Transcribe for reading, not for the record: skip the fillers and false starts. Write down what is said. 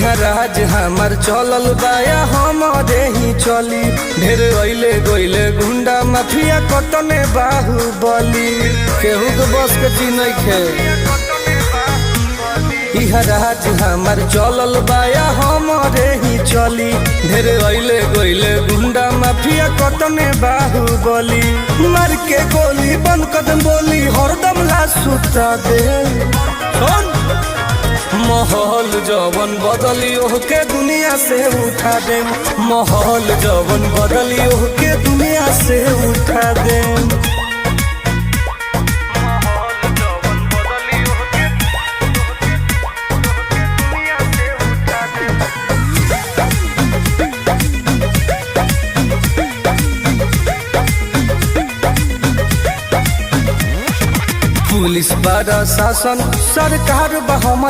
इहाँ राज हमार चलल बाया हमारे ही चली। ढेर अइले गइले गुंडा माफिया कतने बाहुबली, केहू के बस के चीज नइखे। इहाँ राज हमार चलल बाया हमारे ही चली। ढेर अइले गइले गुंडा माफिया कतने बाहुबली, मार के गोली बन कदम बोली हरदम ला सुता दे। माहौल जवन बदली ओहके दुनिया से उठा दे। माहौल जवन बदली ओहके दुनिया से उठा दे। पुलिस प्रशासन सरकार बा